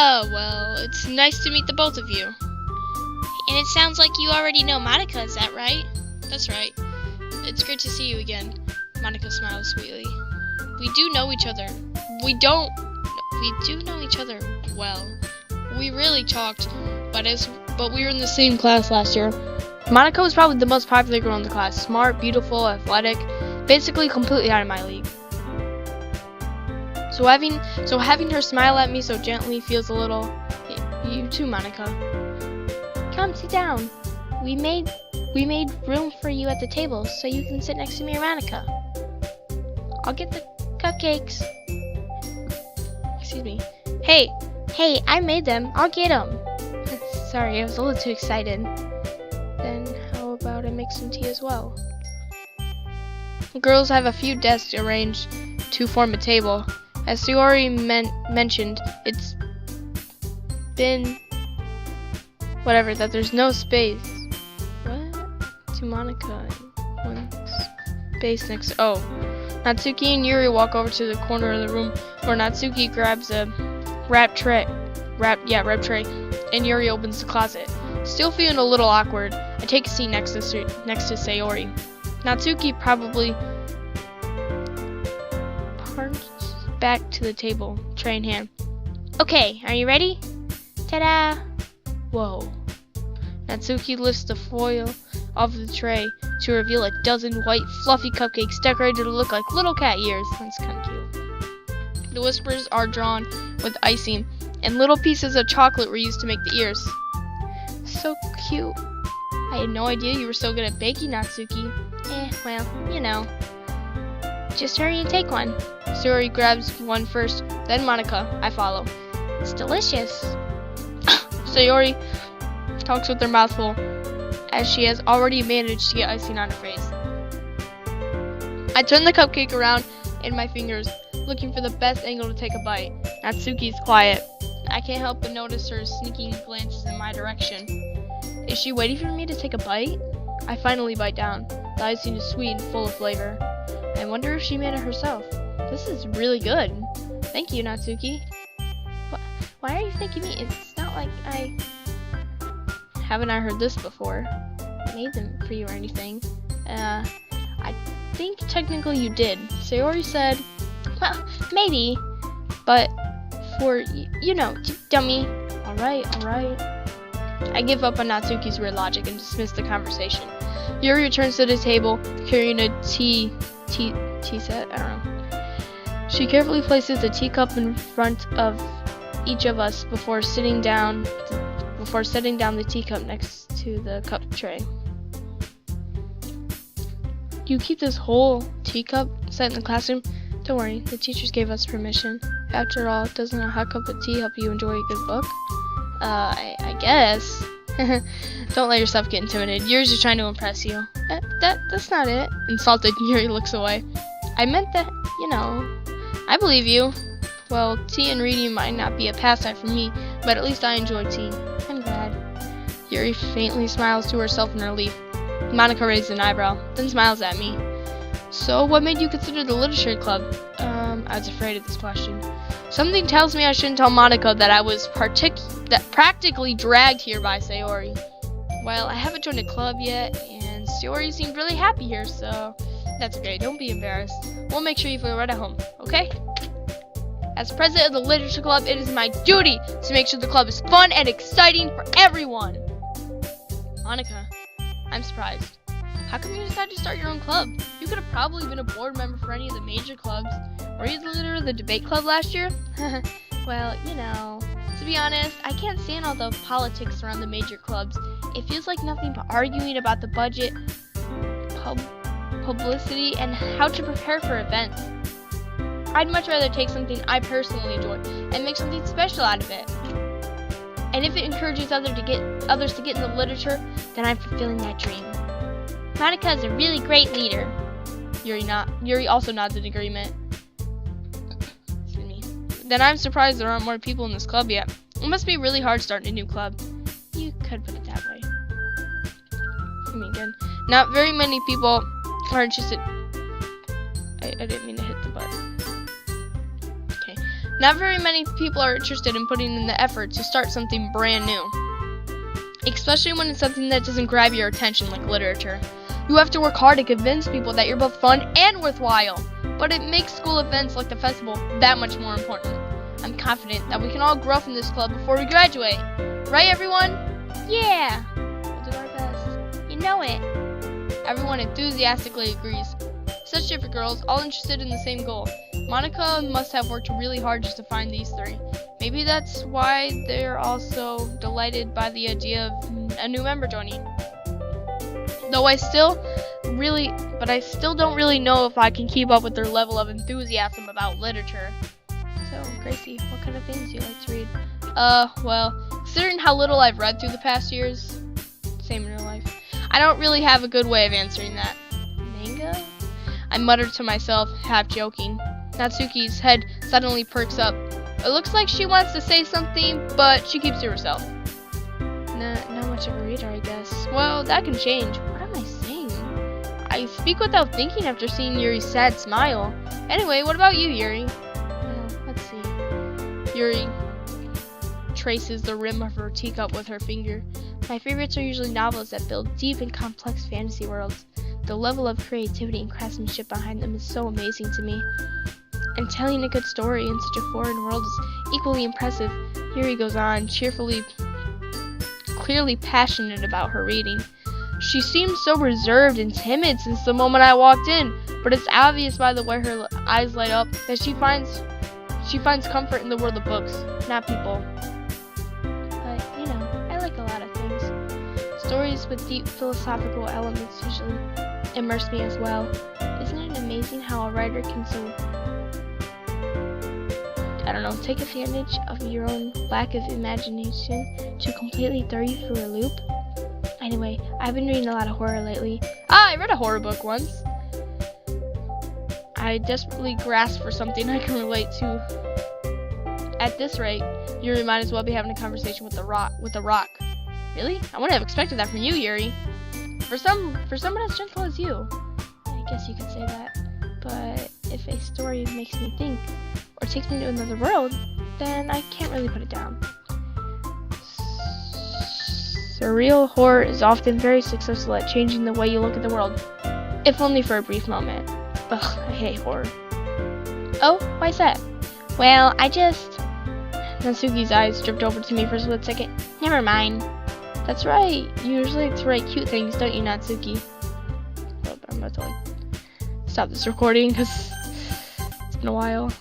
Oh, well, it's nice to meet the both of you. And it sounds like you already know Monica, is that right? That's right. It's great to see you again. Monica smiles sweetly. We do know each other. We do know each other well. We really talked, but we were in the same class last year. Monica was probably the most popular girl in the class. Smart, beautiful, athletic, basically completely out of my league. So having her smile at me so gently feels a little. You too, Monica. Come, sit down. We made room for you at the table so you can sit next to me and Monica. I'll get the cupcakes. Excuse me. Hey, I made them. I'll get them. Sorry, I was a little too excited. Then how about I make some tea as well? The girls have a few desks arranged to form a table. As Sayori mentioned, it's been whatever that there's no space. What? To Monica. One space next. Oh. Natsuki and Yuri walk over to the corner of the room where Natsuki grabs a wrap tray, and Yuri opens the closet. Still feeling a little awkward, I take a seat next to Sayori. Natsuki probably parts back to the table, tray in hand. Okay, are you ready? Ta-da! Whoa. Natsuki lifts the foil off the tray to reveal a dozen white, fluffy cupcakes decorated to look like little cat ears. That's kind of cute. The whiskers are drawn with icing, and little pieces of chocolate were used to make the ears. So cute. I had no idea you were so good at baking, Natsuki. Well, you know. Just hurry and take one. Sayori grabs one first, then Monica. I follow. It's delicious. Sayori talks with her mouth full, as she has already managed to get icing on her face. I turn the cupcake around in my fingers, looking for the best angle to take a bite. Natsuki's quiet. I can't help but notice her sneaking glances in my direction. Is she waiting for me to take a bite? I finally bite down. The icing is sweet and full of flavor. I wonder if she made it herself. This is really good. Thank you, Natsuki. Why are you thanking me? It's not like I... Haven't I heard this before? I made them for you or anything. I think technically you did. Sayori said, well, maybe, but for, you know, dummy. Alright. I give up on Natsuki's weird logic and dismiss the conversation. Yuri returns to the table, carrying a tea set? I don't know. She carefully places the teacup in front of each of us before setting down the teacup next to the cup tray. You keep this whole teacup set in the classroom? Don't worry, the teachers gave us permission. After all, doesn't a hot cup of tea help you enjoy a good book? I guess. Don't let yourself get intimidated. Yuri's just trying to impress you. That's not it. Insulted, Yuri looks away. I meant that, you know. I believe you. Well, tea and reading might not be a pastime for me, but at least I enjoy tea. I'm glad. Yuri faintly smiles to herself in relief. Monica raises an eyebrow, then smiles at me. So, what made you consider the literature club? I was afraid of this question. Something tells me I shouldn't tell Monica that I was practically dragged here by Sayori. Well, I haven't joined a club yet, and Sayori seemed really happy here, so that's okay. Don't be embarrassed. We'll make sure you feel right at home, okay? As president of the literature club, it is my duty to make sure the club is fun and exciting for everyone. Monica, I'm surprised. How come you decided to start your own club? You could have probably been a board member for any of the major clubs. Were you the leader of the debate club last year? Well, you know, to be honest, I can't stand all the politics around the major clubs. It feels like nothing but arguing about the budget, publicity, and how to prepare for events. I'd much rather take something I personally enjoy and make something special out of it. And if it encourages others to get into literature, then I'm fulfilling that dream. Monica is a really great leader. Yuri also nods in agreement. Excuse me. Then I'm surprised there aren't more people in this club yet. It must be really hard starting a new club. You could put it that way. I mean, again, not very many people are interested. I didn't mean to hit the button. Okay. Not very many people are interested in putting in the effort to start something brand new. Especially when it's something that doesn't grab your attention like literature. You have to work hard to convince people that you're both fun and worthwhile. But it makes school events like the festival that much more important. I'm confident that we can all grow from this club before we graduate. Right, everyone? Yeah! We'll do our best. You know it. Everyone enthusiastically agrees. Such different girls, all interested in the same goal. Monica must have worked really hard just to find these three. Maybe that's why they're all so delighted by the idea of a new member joining. Though I still don't really know if I can keep up with their level of enthusiasm about literature. So, Gracie, what kind of things do you like to read? Well, considering how little I've read through the past years, same in real life, I don't really have a good way of answering that. Manga? I muttered to myself, half joking. Natsuki's head suddenly perks up. It looks like she wants to say something, but she keeps to herself. Not much of a reader, I guess. Well, that can change. What am I saying? I speak without thinking after seeing Yuri's sad smile. Anyway, what about you, Yuri? Well, let's see. Yuri traces the rim of her teacup with her finger. My favorites are usually novels that build deep and complex fantasy worlds. The level of creativity and craftsmanship behind them is so amazing to me. And telling a good story in such a foreign world is equally impressive. Yuri goes on, clearly passionate about her reading. She seemed so reserved and timid since the moment I walked in, but it's obvious by the way her eyes light up that she finds comfort in the world of books, not people. But, I like a lot of things. Stories with deep philosophical elements usually immerse me as well. Isn't it amazing how a writer can take advantage of your own lack of imagination to completely throw you through a loop? Anyway, I've been reading a lot of horror lately. I read a horror book once. I desperately grasp for something I can relate to. At this rate, Yuri might as well be having a conversation with the rock. Really? I wouldn't have expected that from you, Yuri. For someone as gentle as you. I guess you could say that. But if a story makes me think, or takes me to another world, then I can't really put it down. Surreal horror is often very successful at changing the way you look at the world, if only for a brief moment. Ugh, I hate horror. Oh, why's that? Well, Natsuki's eyes dripped over to me for a split second. Never mind. That's right. You usually like to write cute things, don't you, Natsuki? Well, I'm about to stop this recording because it's been a while.